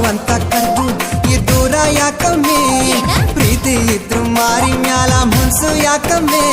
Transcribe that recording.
ಅಂತ ಕರ್ದು ಈ ದೂರ ಯಾಕಮ್ಮೆ ಪ್ರೀತಿ ಇದ್ರು ಮಾರಿ ಮ್ಯಾಲ ಮುನ್ಸು ಯಾಕಮ್ಮೆ